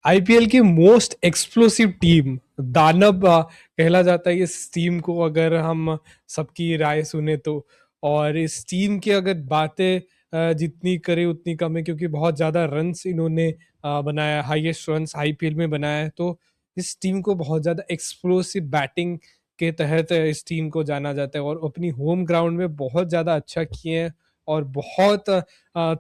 IPL की most explosive team दानव कहला जाता है इस टीम को, अगर हम सबकी राय सुने तो। और इस टीम की अगर बातें जितनी करें उतनी कम है, क्योंकि बहुत ज्यादा रन्स इन्होंने बनाया, हाईएस्ट रन्स आईपीएल में बनाया है। तो इस टीम को बहुत ज्यादा एक्सप्लोसिव बैटिंग के तहत इस टीम को जाना जाता है, और अपनी होम ग्राउंड में बहुत ज्यादा अच्छा किए हैं, और बहुत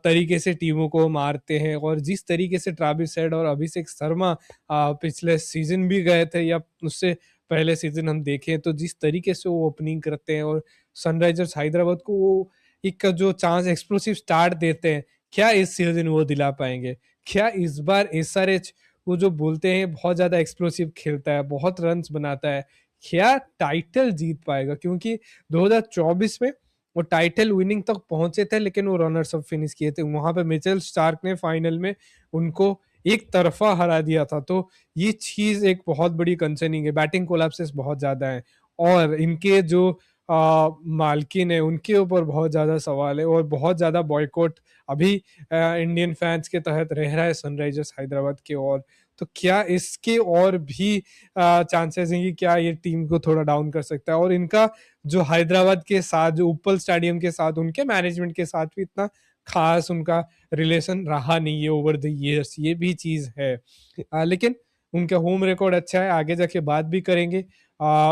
तरीके से टीमों को मारते हैं। और जिस तरीके से ट्रेविस हेड और अभिषेक शर्मा पिछले सीजन भी गए थे, या उससे पहले सीजन हम देखें तो जिस तरीके से वो ओपनिंग करते हैं और सनराइजर्स हैदराबाद को वो एक जो चांस एक्सप्लोसिव स्टार्ट देते हैं, क्या इस सीजन वो दिला पाएंगे? क्या इस बार एसआरएच, वो जो बोलते हैं बहुत ज्यादा एक्सप्लोसिव खेलता है, बहुत रन्स बनाता है, क्या टाइटल जीत पाएगा? क्योंकि 2024 में वो टाइटल विनिंग तक पहुंचे थे, लेकिन वो रनर्स अप फिनिश किए थे। वहां पे मिचेल स्टार्क ने फाइनल में उनको एक तरफा हरा दिया था। तो ये चीज एक बहुत बड़ी कंसर्निंग है। बैटिंग कोलैप्सेस बहुत ज्यादा है, और इनके जो मालकिन है उनके ऊपर बहुत ज्यादा सवाल है, और बहुत ज्यादा बॉयकॉट अभी इंडियन फैंस के तहत रह रहा है सनराइजर्स हैदराबाद के। और तो क्या इसके और भी चांसेस हैं कि क्या ये टीम को थोड़ा डाउन कर सकता है? और इनका जो हैदराबाद के साथ, जो उपल स्टेडियम के साथ, उनके मैनेजमेंट के साथ भी इतना खास उनका रिलेशन रहा नहीं है ओवर द इयर्स, ये भी चीज है। लेकिन उनका होम रिकॉर्ड अच्छा है, आगे जाके बात भी करेंगे।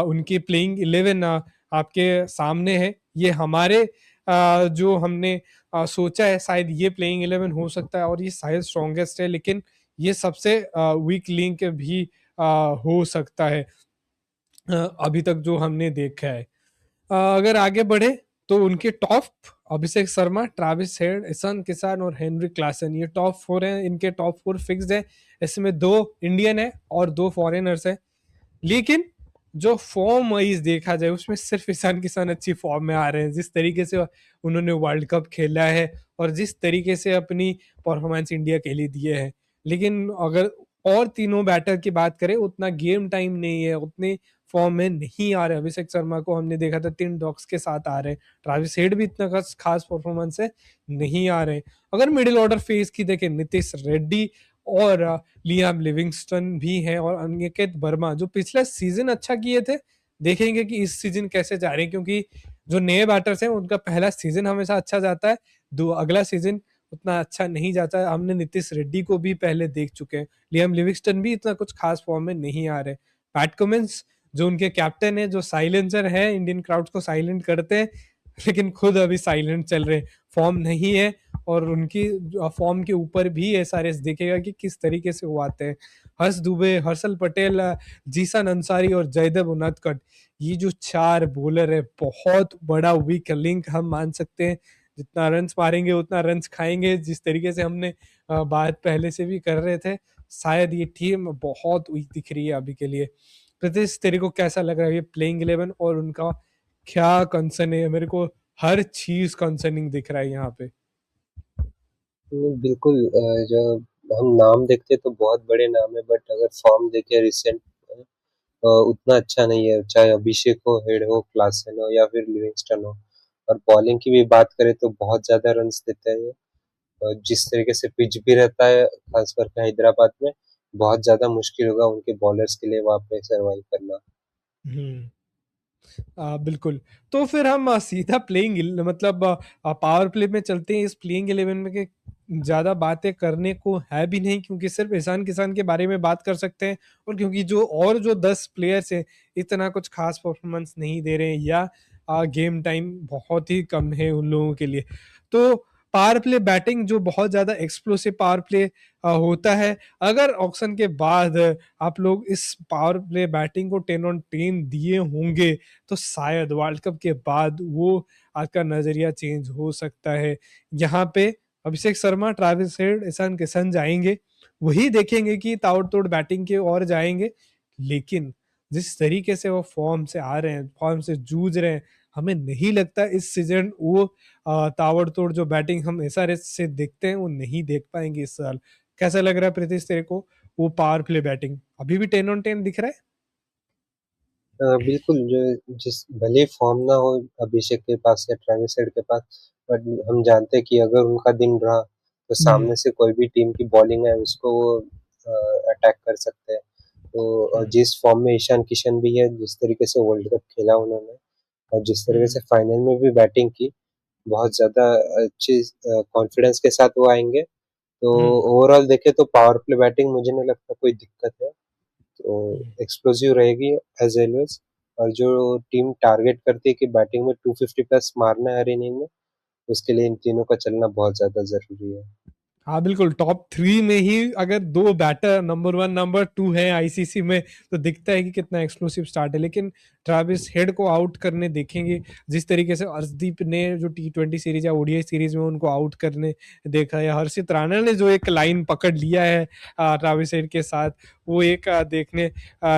उनकी प्लेइंग 11 आपके सामने है। ये हमारे जो हमने सोचा है, शायद ये प्लेइंग 11 हो सकता है, और ये शायद स्ट्रॉन्गेस्ट है, लेकिन ये सबसे वीक लिंक भी हो सकता है अभी तक जो हमने देखा है। अगर आगे बढ़े तो उनके top Abhishek Sharma, Travis head, Ishan Kishan और हेनरी क्लासन, ये टॉप फोर हैं। इनके टॉप फोर फिक्स्ड है। इसमें दो इंडियन है और दो फॉरेनर्स है। लेकिन जो फॉर्म वाइज देखा जाए उसमें सिर्फ ईशान किशन अच्छी फॉर्म में आ रहे हैं। जिस तरीके से उन्होंने वर्ल्ड कप खेला है, और जिस तरीके से अपनी परफॉर्मेंस इंडिया के लिए दिए हैं। लेकिन अगर और तीनों बैटर की बात करें, उतना गेम टाइम नहीं है, उतने फॉर्म में नहीं आ रहे। अभिषेक शर्मा को हमने देखा था 3 डॉक्स के साथ आ रहे हैं। ट्रेविस हेड भी इतना खास परफॉर्मेंस है, नहीं आ रहे। अगर मिडिल ऑर्डर फेज की देखें, नीतीश रेड्डी और लियाम लिविंगस्टन भी हैं, और अनिकेत वर्मा जो पिछले सीजन अच्छा किए थे। देखेंगे कि इस सीजन कैसे जा रहे हैं, क्योंकि जो नए बैटर्स हैं उनका पहला सीजन हमेशा अच्छा जाता है, दो अगला सीजन उतना अच्छा नहीं जाता है। हमने नीतीश रेड्डी को भी पहले देख चुके हैं। लियाम लिविंगस्टन भी इतना कुछ खास फॉर्म में नहीं आ रहे। पैट कमिंस जो उनके कैप्टन है, जो साइलेंसर है, इंडियन क्राउड को साइलेंट करते हैं, लेकिन खुद अभी साइलेंट चल रहे हैं, फॉर्म नहीं है। और उनकी फॉर्म के ऊपर भी एसआरएस देखेगा कि किस तरीके से वो आते हैं। हर्ष दुबे, हर्षल पटेल, जीसन अंसारी और जयदेव उनदकट, ये जो चार बॉलर है, बहुत बड़ा वीक लिंक हम मान सकते हैं। जितना रन्स मारेंगे उतना रन्स खाएंगे, जिस तरीके से हमने बात पहले से भी कर रहे थे। शायद ये टीम बहुत वीक दिख रही है अभी के लिए। प्रतीश, तेरे को कैसा लग रहा है ये प्लेइंग 11 और उनका क्या कंसर्न है? मेरे को हर चीज कंसर्निंग दिख रहा है यहाँ पे। बिल्कुल जो हम नाम देखते तो बहुत बड़े नाम है, बट अगर फॉर्म देखे रिसेंट उतना अच्छा नहीं है। चाहे अभिषेक हो, हेड हो, क्लासन हो या फिर लिविंगस्टन हो। और बॉलिंग की भी बात करें तो बहुत ज्यादा रन्स देते हैं ये। जिस तरीके से पिच भी रहता है खास करके हैदराबाद में, बहुत ज्यादा मुश्किल होगा उनके बॉलर्स के लिए वहां पे सरवाइव करना। हम्म। बिल्कुल। तो फिर हम सीधा प्लेइंग मतलब पावर प्ले में चलते हैं। इस प्लेइंग 11 में के ज्यादा बातें करने को है भी नहीं, क्योंकि सिर्फ ईशान किसान के बारे में बात कर सकते हैं। और क्योंकि जो 10 प्लेयर्स हैं इतना कुछ खास परफॉर्मेंस नहीं दे रहे हैं, या गेम टाइम बहुत ही कम है उन लोगों के लिए। तो पावर प्ले बैटिंग जो बहुत ज्यादा एक्सप्लोसिव पावर प्ले होता है, अगर ऑक्शन के बाद आप लोग इस पावर प्ले बैटिंग को 10 on 10 दिए होंगे, तो शायद वर्ल्ड कप के बाद वो आपका नजरिया चेंज हो सकता है। यहाँ पे अभिषेक शर्मा, ट्रेविस हेड, ईशान किशन जाएंगे, वही देखेंगे कि ताबड़तोड़ बैटिंग के और जाएंगे। लेकिन जिस तरीके से वो फॉर्म से आ रहे हैं, फॉर्म से जूझ रहे हैं, हमें नहीं लगता इस सीजन वो ताबड़तोड़ जो बैटिंग हम एसआरएच से देखते हैं वो नहीं देख पाएंगे इस साल। कैसा लग रहा है प्रीतिश तेरे को वो पावर प्ले बैटिंग अभी भी 10 on 10 दिख रहा है? बिल्कुल, जो जिस भले फॉर्म ना हो अभिषेक के पास या ट्रेविस हेड के पास, बट हम जानते हैं कि अगर उनका दिन रहा तो हम्म। सामने से कोई भी टीम की बॉलिंग है उसको वो अटैक कर सकते हैं। तो हुँ, जिस फॉर्म में ईशान किशन भी है, जिस तरीके से वर्ल्ड कप खेला उन्होंने और जिस तरीके हुँ, से फाइनल में भी बैटिंग की, बहुत ज़्यादा अच्छी कॉन्फिडेंस के साथ वो आएँगे। तो हुँ, ओवरऑल देखें तो पावर प्ले बैटिंग मुझे नहीं लगता कोई दिक्कत है। तो हुँ। एक्सप्लोसिव रहेगी एज़ ऑलवेज़ और जो टीम टारगेट करती है कि बैटिंग में 250 प्लस मारना है हर इनिंग में, उसके लिए इन तीनों का चलना बहुत ज़्यादा ज़रूरी है। हाँ, बिल्कुल टॉप 3 में ही अगर 2 बैटर नंबर 1, नंबर 2 हैं आईसीसी में, तो दिखता है कि कितना एक्सप्लोसिव स्टार्ट है। लेकिन ट्रेविस हेड को आउट करने देखेंगे, जिस तरीके से अर्शदीप ने जो टी20 सीरीज़ या ओडीआई सीरीज़ में उनको आउट करने देखा, या हर्षित राणा ने जो एक लाइन पकड़ लिया है ट्रेविस हेड के साथ, वो एक देखने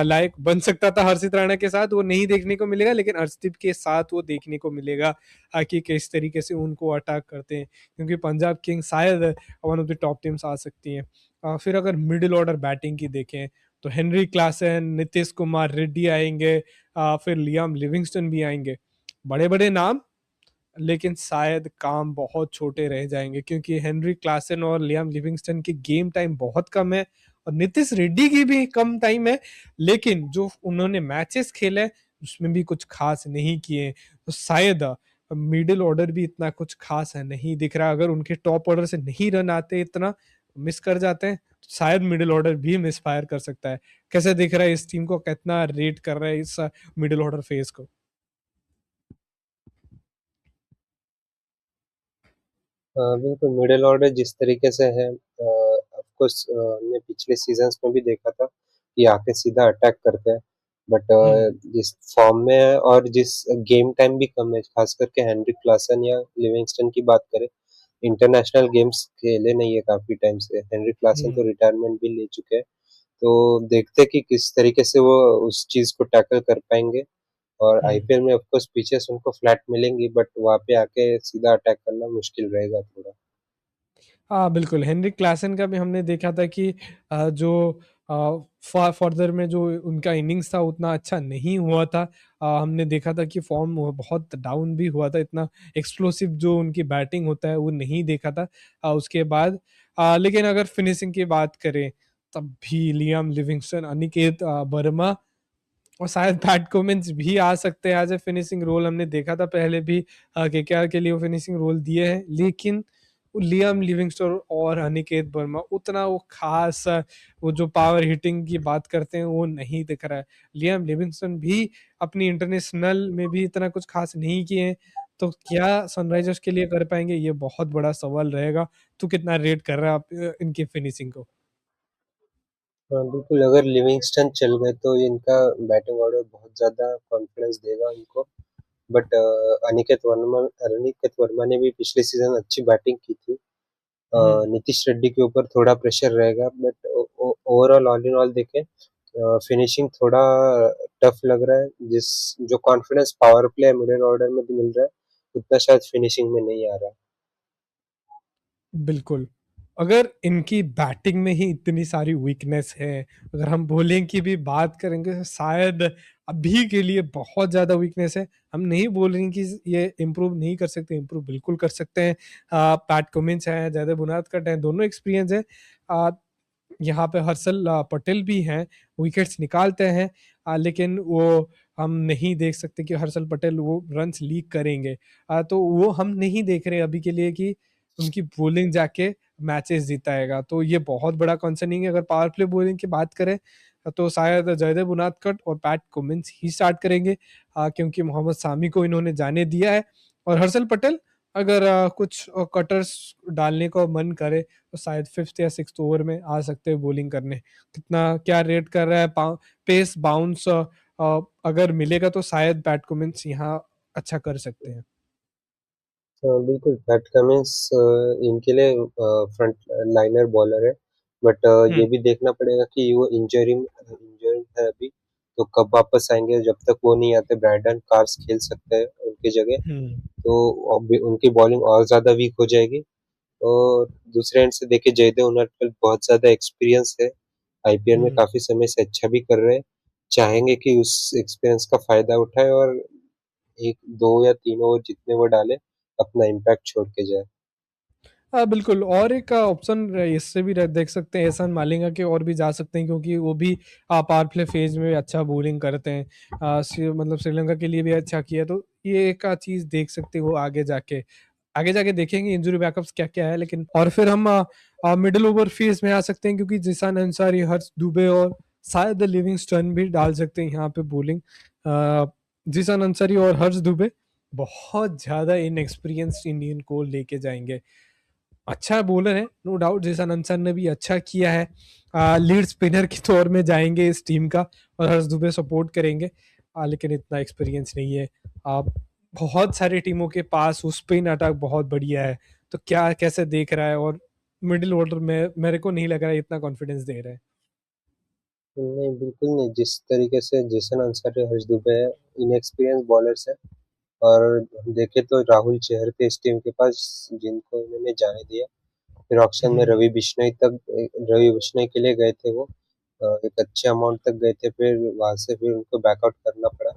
लायक बन सकता था हर्षित राणा के साथ, वो नहीं देखने को मिलेगा, लेकिन अर्शदीप के साथ वो देखने को मिलेगा कि किस तरीके से उनको अटैक करते हैं। क्योंकि पंजाब किंग्स शायद one of the top teams आ सकती हैं। फिर अगर मिडिल ऑर्डर बैटिंग की देखें तो हेनरी क्लासन, नीतीश कुमार रेड्डी आएंगे, फिर लियाम लिविंगस्टन भी आएंगे। बड़े बड़े नाम, लेकिन शायद काम बहुत छोटे रह जाएंगे, क्योंकि हेनरी क्लासन और लियाम लिविंगस्टन की गेम टाइम बहुत कम है, और नीतीश रेड्डी की भी कम टाइम है, लेकिन जो उन्होंने मैचेस खेले उसमें भी कुछ खास नहीं किए। तो शायद मिडिल ऑर्डर भी इतना कुछ खास है नहीं दिख रहा। अगर उनके टॉप ऑर्डर से नहीं रन आते, इतना मिस कर जाते हैं, तो शायद मिडिल ऑर्डर भी मिस फायर कर सकता है। कैसे दिख रहा है इस टीम को, कितना रेट कर रहा है इस मिडिल ऑर्डर फेज को? बिल्कुल मिडल ऑर्डर जिस तरीके से है ऑफ कोर्स हमने पिछले सीज़न्स में भी देखा था कि आके सीधा अटैक करते हैं। बट हम्म, जिस फॉर्म में है और जिस गेम टाइम भी कम है, खास करके हेनरिक क्लासन या लिविंगस्टन की बात करें, इंटरनेशनल गेम्स खेले नहीं है काफ़ी टाइम से। हेनरिक क्लासन तो हम्म, रिटायरमेंट भी ले चुके हैं। तो देखते हैं कि किस तरीके से वो उस चीज़ को टैकल कर पाएँगे और हम्म। आईपीएल में ऑफ कोर्स पिचेस उनको फ्लैट मिलेंगी बट वहाँ पे आके सीधा अटैक करना मुश्किल रहेगा थोड़ा। हाँ, बिल्कुल, हेनरिक क्लासन का भी हमने देखा था कि जो फर्दर में जो उनका इनिंग्स था उतना अच्छा नहीं हुआ था। हमने देखा था कि फॉर्म वो बहुत डाउन भी हुआ था, इतना एक्सप्लोसिव जो उनकी बैटिंग होता है वो नहीं देखा था उसके बाद। लेकिन अगर फिनिशिंग की बात करें, तब भी लियाम लिविंगस्टन, अनिकेत वर्मा और शायद पैट कमिंस भी आ सकते हैं एज ए फिनिशिंग रोल। हमने देखा था पहले भी केकेआर के लिए वो फिनिशिंग रोल दिए हैं, लेकिन वो लियाम लिविंगस्टोन और अनिकेत वर्मा उतना वो खास वो जो पावर हिटिंग की बात करते हैं वो नहीं दिख रहा है। लियाम लिविंगस्टोन भी अपनी इंटरनेशनल में भी इतना कुछ खास नहीं किए हैं, तो क्या सनराइजर्स के लिए कर पाएंगे, ये बहुत बड़ा सवाल रहेगा। तू कितना रेट कर रहा है आप इनकी फिनिशिंग को? हाँ, बिल्कुल अगर लिविंगस्टन चल गए तो इनका बैटिंग ऑर्डर बहुत ज़्यादा कॉन्फिडेंस देगा इनको। बट अनिकेत वर्मा ने भी पिछले सीज़न अच्छी बैटिंग की थी। हम्म, नीतीश रेड्डी के ऊपर थोड़ा प्रेशर रहेगा but overall all in all देखें फिनिशिंग थोड़ा टफ लग रहा है। जिस जो confidence power play middle order में भी मिल रहा है, उतना शायद फिनिशिंग में नहीं आ रहा। बिल्कुल। अगर इनकी बैटिंग में ही इतनी सारी वीकनेस है, अगर हम बॉलिंग की भी बात करेंगे तो शायद अभी के लिए बहुत ज़्यादा वीकनेस है। हम नहीं बोल रहे हैं कि ये इम्प्रूव नहीं कर सकते, इम्प्रूव बिल्कुल कर सकते हैं। पैट कमिंस हैं, ज़्यादा बुनादकट हैं, दोनों एक्सपीरियंस है। अ, यहाँ पे हर्षल पटेल भी हैं, विकेट्स निकालते हैं, लेकिन वो हम नहीं देख सकते कि हर्षल पटेल वो रन्स लीक करेंगे। तो वो हम नहीं देख रहे अभी के लिए कि उनकी बॉलिंग जाके मैचेस जिताएगा। तो ये बहुत बड़ा कंसर्निंग है। अगर पावर प्ले बॉलिंग की बात करें तो शायद जयदेव उनादकट और पैट कमिंस ही स्टार्ट करेंगे, क्योंकि मोहम्मद सामी को इन्होंने जाने दिया है। और हर्षल पटेल अगर कुछ कटर्स डालने को मन करे तो शायद फिफ्थ या सिक्स ओवर में आ सकते हैं बॉलिंग करने। कितना क्या रेट कर रहा है पेस बाउंस, अगर मिलेगा तो शायद पैट कमिंस यहाँ अच्छा कर सकते हैं। बिल्कुल पैट कमिंस इनके लिए फ्रंट लाइनर बॉलर है बट ये हम्म, भी देखना पड़ेगा कि वो इंजर्ड है अभी, तो कब वापस आएंगे। जब तक वो नहीं आते ब्रांडन कार्स खेल सकते हैं उनकी जगह, हम्म, तो उनकी बॉलिंग और ज़्यादा वीक हो जाएगी। और दूसरे एंड से देखे जयदेव उनडकट बहुत ज़्यादा एक्सपीरियंस है, आईपीएल में हम्म। काफ़ी समय से अच्छा भी कर रहे हैं। चाहेंगे कि उस एक्सपीरियंस का फ़ायदा उठाए और 1, 2 या 3 ओवर जितने वो डाले, अपना इम्पैक्ट छोड़ के जाए। हाँ बिल्कुल, और एक ऑप्शन इससे भी देख सकते हैं, एहसान मालिंगा के और भी जा सकते हैं, क्योंकि वो भी पावर प्ले फेज में अच्छा बॉलिंग करते हैं। मतलब श्रीलंका के लिए भी अच्छा किया, तो ये एक चीज देख सकते हो आगे जाके। आगे जाके देखेंगे इंजरी बैकअप्स क्या क्या है, लेकिन और फिर हम मिडिल ओवर फेज में आ सकते हैं, क्योंकि जिसान अंसारी, हर्ष दुबे और शायद लिविंगस्टन भी डाल सकते हैं यहाँ पे बॉलिंग। जिसान अंसारी और हर्ष दुबे बहुत ज्यादा इनएक्सपीरियंस्ड इंडियन को लेके जाएंगे। अच्छा बॉलर है नो डाउट, जैसन अंसन ने भी अच्छा किया है। लीड स्पिनर के तौर में जाएंगे इस टीम का, और हर्ष दुबे सपोर्ट करेंगे। लेकिन इतना एक्सपीरियंस नहीं है। आ, बहुत सारी टीमों के पास वो स्पिन अटैक बहुत बढ़िया है। तो क्या कैसे देख रहा है, और मिडिल ऑर्डर में मेरे को नहीं लग रहा है इतना कॉन्फिडेंस दे रहा है। नहीं, बिल्कुल नहीं। जिस तरीके से जेसन अंसारी, हर्ष दुबे है, इनएक्सपीरियंस बॉलर्स है। और देखे तो राहुल चहर थे इस टीम के पास, जिनको इन्होंने जाने दिया। फिर ऑक्शन में हम्म। रवि बिश्नोई के लिए गए थे वो। एक अच्छे अमाउंट तक गए थे, फिर वहां से फिर उनको बैकआउट करना पड़ा।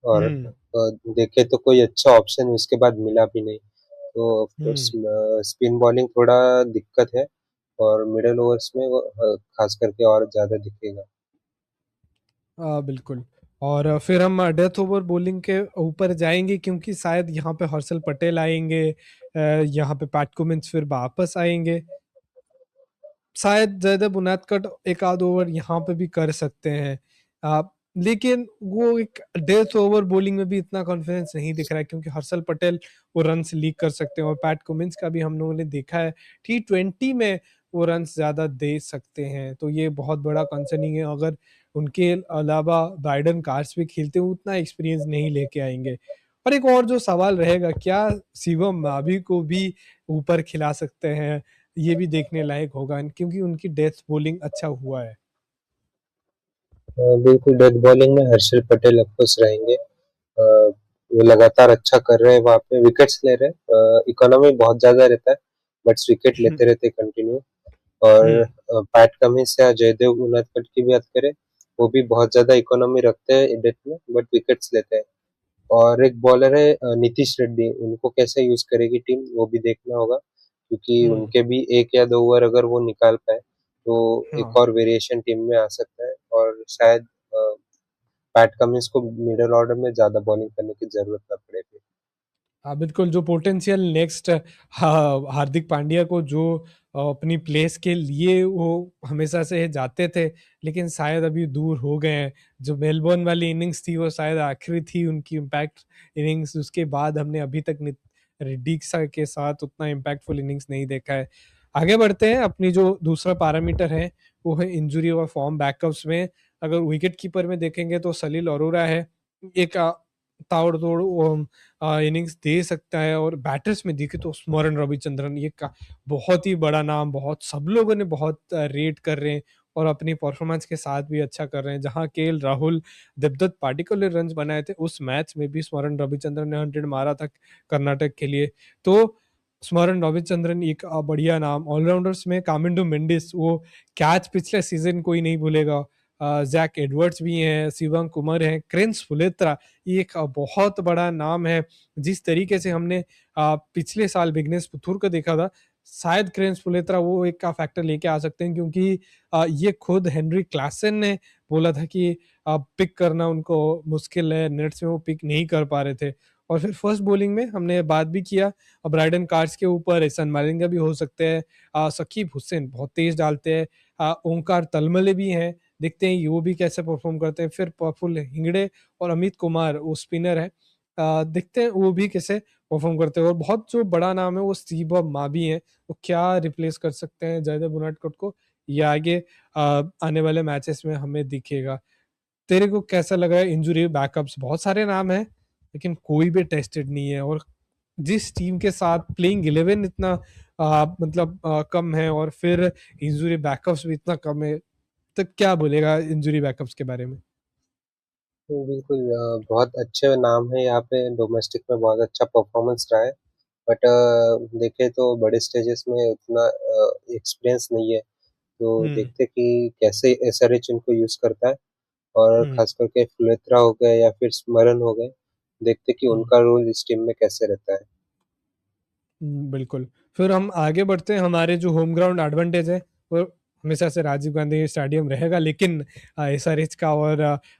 और हम्म। देखे तो कोई अच्छा ऑप्शन उसके बाद मिला भी नहीं। तो हम्म। स्पिन बॉलिंग थोड़ा दिक्कत है, और मिडल ओवर्स में वो खास करके और ज्यादा दिखेगा। बिल्कुल। और फिर हम डेथ ओवर बॉलिंग के ऊपर जाएंगे, क्योंकि शायद यहाँ पे हर्षल पटेल आएंगे। यहाँ पे पैट कुमिंस फिर वापस आएंगे। शायद जयदेव उनादकट एक आध ओवर यहाँ पे भी कर सकते हैं। लेकिन वो एक डेथ ओवर बॉलिंग में भी इतना कॉन्फिडेंस नहीं दिख रहा है, क्योंकि हर्षल पटेल वो रन लीक कर सकते हैं, और पैट कुमिंस का भी हम लोगों ने देखा है T20 में वो रन ज्यादा दे सकते हैं। तो ये बहुत बड़ा कंसर्निंग है, अगर उनके अलावा ब्राइडन कार्स भी खेलते हैं, उतना एक्सपीरियंस नहीं लेके आएंगे। और एक और जो सवाल रहेगा, क्या शिवम मावी को भी ऊपर खिला सकते हैं, ये भी देखने लायक होगा, क्योंकि उनकी डेथ बॉलिंग अच्छा हुआ है। बिल्कुल, डेथ बॉलिंग में हर्षल पटेल ऑफकोर्स रहेंगे। वो लगातार अच्छा कर रहे हैं, वहाँ पे विकेट्स ले रहे हैं। इकोनॉमी बहुत ज्यादा रहता है, बट विकेट लेते रहते कंटिन्यू। और हम्म। पैट कमिंस या जयदेव उनादकट की भी बात करें, वो भी बहुत ज्यादा इकोनॉमी रखते हैं डेथ में, बट विकेट्स लेते हैं। और एक बॉलर है नीतीश रेड्डी, उनको कैसे यूज करेगी टीम वो भी देखना होगा, क्योंकि हम्म। उनके भी एक या दो ओवर अगर वो निकाल पाए तो एक हाँ। और वेरिएशन टीम में आ सकता है। और शायद पैट कमिंस को मिडिल ऑर्डर में ज्यादा बॉलिंग करने की जरूरत ना पड़े फिर। हाँ बिल्कुल, जो पोटेंशियल नेक्स्ट हार्दिक पांड्या को जो अपनी प्लेस के लिए वो हमेशा से जाते थे, लेकिन शायद अभी दूर हो गए हैं। जो मेलबोर्न वाली इनिंग्स थी वो शायद आखिरी थी उनकी इम्पैक्ट इनिंग्स, उसके बाद हमने अभी तक रेड्डी के साथ उतना इम्पैक्टफुल इनिंग्स नहीं देखा है। आगे बढ़ते हैं, अपनी जो दूसरा पैरामीटर है वो है इंजरी और फॉर्म बैकअप्स में। अगर विकेट कीपर में देखेंगे तो सलील अरोरा है, एक ताबड़ तोड़ इनिंग्स दे सकता है। और बैटर्स में देखे तो स्मरण रविचंद्रन, ये का बहुत ही बड़ा नाम, बहुत सब लोगों ने बहुत रेट कर रहे हैं, और अपनी परफॉर्मेंस के साथ भी अच्छा कर रहे हैं। जहां KL राहुल, देवदत्त पाटिकल ने रन बनाए थे, उस मैच में भी स्मरण रविचंद्रन ने 100 मारा था कर्नाटक के लिए। तो स्मरण रविचंद्रन एक बढ़िया नाम। ऑलराउंडर्स में कामिंडो मेंडिस, वो कैच पिछले सीजन कोई नहीं भूलेगा। जैक एडवर्ड्स भी हैं, शिवम कुमार हैं, क्रेंस फुलेत्रा, ये एक बहुत बड़ा नाम है। जिस तरीके से हमने पिछले साल विघ्नेश पुथुर को देखा था, शायद क्रेंस फुलेत्रा वो एक का फैक्टर लेके आ सकते हैं, क्योंकि ये खुद हेनरी क्लासन ने बोला था कि पिक करना उनको मुश्किल है, नेट्स में वो पिक नहीं कर पा रहे थे। और फिर फर्स्ट बॉलिंग में हमने बात भी किया, अब ब्राइडन कार्ड्स के ऊपर एहसान मालिंगा भी हो सकते हैं। सकीब हुसैन बहुत तेज डालते हैं। ओंकार तलमले भी हैं, देखते हैं वो भी कैसे परफॉर्म करते हैं। फिर प्रफुल्ल हिंगड़े और अमित कुमार वो स्पिनर है, देखते हैं वो भी कैसे परफॉर्म करते हैं। और बहुत जो बड़ा नाम है वो स्टीव माबी है, वो क्या रिप्लेस कर सकते हैं जयदेव उनादकट को, ये आगे आने वाले मैचेस में हमें दिखेगा। तेरे को कैसा लगा है? इंजुरी बैकअप्स बहुत सारे नाम है, लेकिन कोई भी टेस्टेड नहीं है। और जिस टीम के साथ प्लेइंग 11 इतना मतलब कम है, और फिर इंजुरी बैकअप्स भी इतना कम है, तो क्या बोलेगा इंजुरी बैकअप्स के बारे में? बिल्कुल, बहुत अच्छे नाम है यहाँ पे, डोमेस्टिक में बहुत अच्छा परफॉर्मेंस रहा है। बट देखे तो बड़े स्टेजेस में उतना एक्सपीरियंस नहीं है। तो हम्म। देखते कि कैसे SRH उनको यूज करता है। और हम्म। खास करके फुलेत्रा हो गए या फिर स्मरण हो गए, देखते कि हम्म। उनका रोल इस टीम में कैसे रहता है। बिल्कुल। फिर हम आगे बढ़ते हैं, हमारे जो होम ग्राउंड एडवांटेज है वो हमेशा से राजीव गांधी स्टेडियम रहेगा, लेकिन एसआरएच का और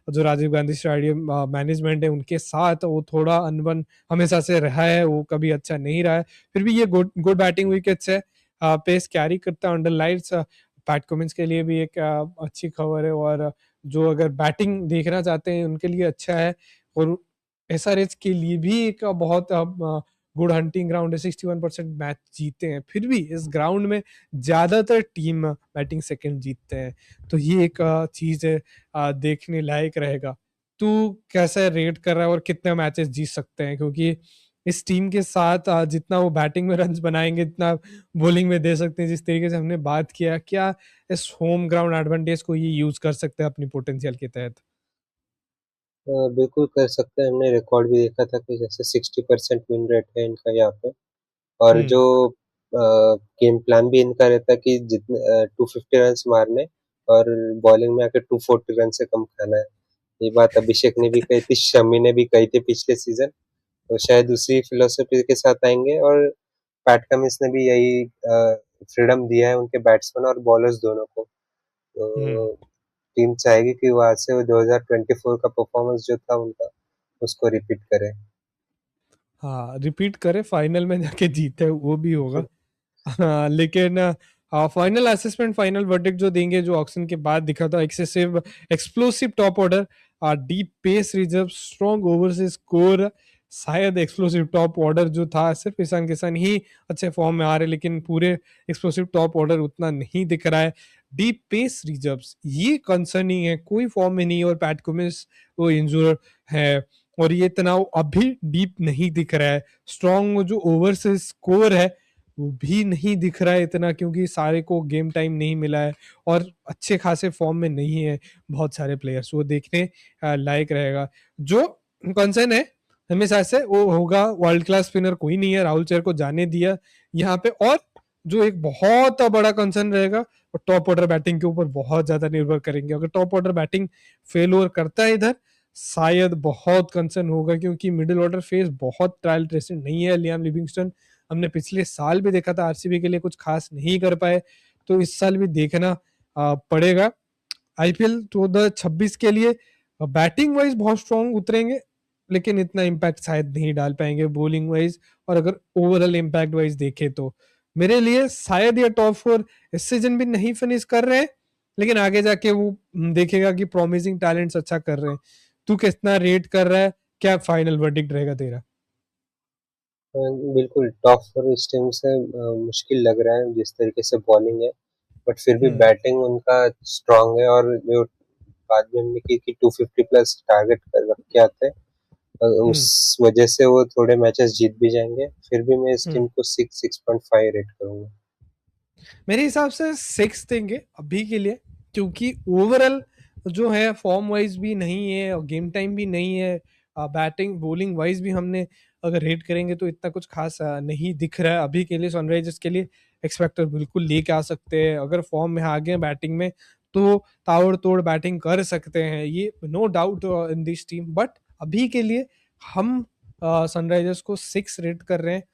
जो राजीव गांधी स्टेडियम मैनेजमेंट है उनके साथ वो थोड़ा अनबन हमेशा से रहा है, वो कभी अच्छा नहीं रहा है। फिर भी ये गुड गुड बैटिंग विकेट्स है, पेस कैरी करता है अंडर लाइट्स। पैट कमिंस के लिए भी एक अच्छी खबर है, और जो अगर बैटिंग देखना चाहते हैं उनके लिए अच्छा है। और एसआरएच के लिए भी एक बहुत गुड हंटिंग ग्राउंड है, 61% मैच जीते हैं। फिर भी इस ग्राउंड में ज्यादातर टीम बैटिंग सेकंड जीतते हैं, तो ये एक चीज है, देखने लायक रहेगा। तू कैसा रेट कर रहा है और कितने मैचेस जीत सकते हैं, क्योंकि इस टीम के साथ जितना वो बैटिंग में रन्स बनाएंगे जितना बॉलिंग में दे सकते हैं, जिस तरीके से हमने बात किया, क्या इस होम ग्राउंड एडवांटेज को ये यूज कर सकते हैं अपनी पोटेंशियल के तहत? बिल्कुल कर सकते हैं। हमने रिकॉर्ड भी देखा था कि जैसे 60% विन रेट है इनका यहाँ पे। और हम्म। जो गेम प्लान भी इनका रहता है कि जितने 250 रन मारने और बॉलिंग में आके 240 रन से कम खाना है। ये बात अभिषेक ने भी कही थी, शमी ने भी कही थी पिछले सीजन। तो शायद उसी फिलोसफी के साथ आएंगे। और पैट कमिंस ने भी यही फ्रीडम दिया है उनके बैट्समैन और बॉलर्स दोनों को। हम्म। तो टीम चाहेगी कि वहां से वो 2024 का परफॉर्मेंस जो था उनका उसको रिपीट करें। हाँ, रिपीट करे, फाइनल में जाके जीते, वो भी होगा। हाँ, लेकिन फाइनल असेसमेंट, फाइनल वर्डिक्ट जो देंगे, जो ऑक्शन के बाद दिखा था, excessive explosive top order, deep pace reserve, strong overseas score. शायद एक्सप्लोसिव टॉप ऑर्डर जो था, सिर्फ ईशान किशन ही अच्छे फॉर्म में आ रहे, लेकिन पूरे एक्सप्लोसिव टॉप ऑर्डर उतना नहीं दिख रहा है। डीप पेस रिजर्व्स ये कंसर्निंग है, कोई फॉर्म में नहीं है, और पैट कुमिंस वो इंजूर है, और ये तनाव अभी डीप नहीं दिख रहा है। स्ट्रॉन्ग जो ओवरसीज स्कोर है वो भी नहीं दिख रहा है इतना, क्योंकि सारे को गेम टाइम नहीं मिला है, और अच्छे खासे फॉर्म में नहीं है बहुत सारे प्लेयर्स, वो देखने लायक रहेगा। जो कंसर्न है हमेशा से वो होगा, वर्ल्ड क्लास स्पिनर कोई नहीं है, राहुल चहर को जाने दिया यहाँ पे। और जो एक बहुत बड़ा कंसर्न रहेगा, वो टॉप ऑर्डर बैटिंग के ऊपर बहुत ज्यादा निर्भर करेंगे। अगर टॉप ऑर्डर बैटिंग फेल करता है इधर, शायद बहुत कंसर्न होगा, क्योंकि मिडिल ऑर्डर फेस बहुत ट्रायल टेस्टेड नहीं है। लियाम लिविंगस्टन हमने पिछले साल भी देखा था आरसीबी के लिए कुछ खास नहीं कर पाए, तो इस साल भी देखना पड़ेगा। आईपीएल 2026 के लिए बैटिंग वाइज बहुत स्ट्रॉन्ग उतरेंगे, लेकिन इतना इम्पैक्ट शायद नहीं डाल पाएंगे बॉलिंग वाइज। और अगर ओवरऑल इम्पैक्ट वाइज देखे तो मेरे लिए शायद ये टॉप फोर इस सीजन भी नहीं फिनिश कर रहे हैं, लेकिन आगे जाके वो देखेगा कि प्रॉमिसिंग टैलेंट्स अच्छा कर रहे हैं। तू कितना रेट कर रहा है, क्या फाइनल वर्डिक्ट रहेगा तेरा? बिल्कुल टॉप फोर इस टीम से मुश्किल लग रहा है जिस तरीके से बॉलिंग है। बट फिर भी हम्म। बैटिंग उनका स्ट्रांग है। और जो बाद में हमने की कि 250 प्लस टारगेट कर रख के आते हैं, उस हम्म। वजह से वो थोड़े मैचेस जीत भी जाएंगे। फिर भी मैं इस हम्म। टीम को 6.5 रेट करूंगा। मेरे हिसाब से सिक्स देंगे अभी के लिए, क्योंकि ओवरऑल जो है फॉर्म वाइज भी नहीं है और गेम टाइम भी नहीं है। बैटिंग बॉलिंग वाइज भी हमने अगर रेट करेंगे तो इतना कुछ खास नहीं दिख रहा है अभी के लिए। सनराइजर्स के लिए एक्सपेक्टर बिल्कुल लेके आ सकते हैं, अगर फॉर्म में आ गए बैटिंग में तो ताबड़ तोड़ बैटिंग कर सकते हैं, ये no doubt in this team. But अभी के लिए हम सनराइजर्स को सिक्स रेट कर रहे हैं,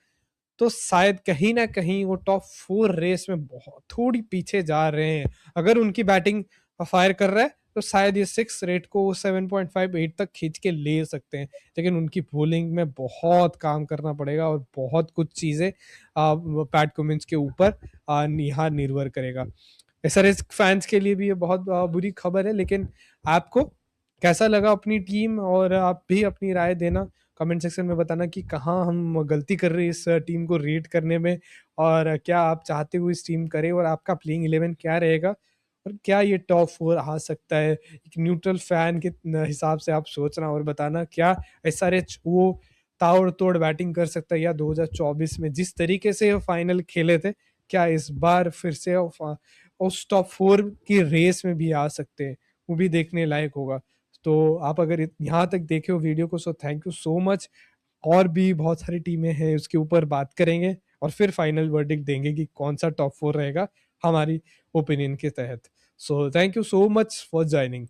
तो शायद कहीं ना कहीं वो टॉप फोर रेस में बहुत थोड़ी पीछे जा रहे हैं। अगर उनकी बैटिंग फायर कर रहा है तो शायद ये सिक्स रेट को 7.58 तक खींच के ले सकते हैं, लेकिन उनकी बॉलिंग में बहुत काम करना पड़ेगा, और बहुत कुछ चीजें पैट कुमिंस के ऊपर यहाँ निर्भर करेगा। एसआरएच फैंस के लिए भी ये बहुत बुरी खबर है, लेकिन आपको कैसा लगा अपनी टीम, और आप भी अपनी राय देना कमेंट सेक्शन में, बताना कि कहाँ हम गलती कर रहे हैं इस टीम को रेट करने में, और क्या आप चाहते हो इस टीम करे, और आपका प्लेइंग 11 क्या रहेगा, और क्या ये टॉप फोर आ सकता है। एक न्यूट्रल फैन के हिसाब से आप सोचना और बताना, क्या एसआरएच वो ताबड़ तोड़ बैटिंग कर सकता है, या 2024 में जिस तरीके से फाइनल खेले थे, क्या इस बार फिर से उस टॉप फोर की रेस में भी आ सकते हैं, वो भी देखने लायक होगा। तो आप अगर यहाँ तक देखे हो वीडियो को, so thank you so much. और भी बहुत सारी टीमें हैं उसके ऊपर बात करेंगे, और फिर फाइनल वर्डिक्ट देंगे कि कौन सा टॉप फोर रहेगा हमारी ओपिनियन के तहत। So thank you so much for joining.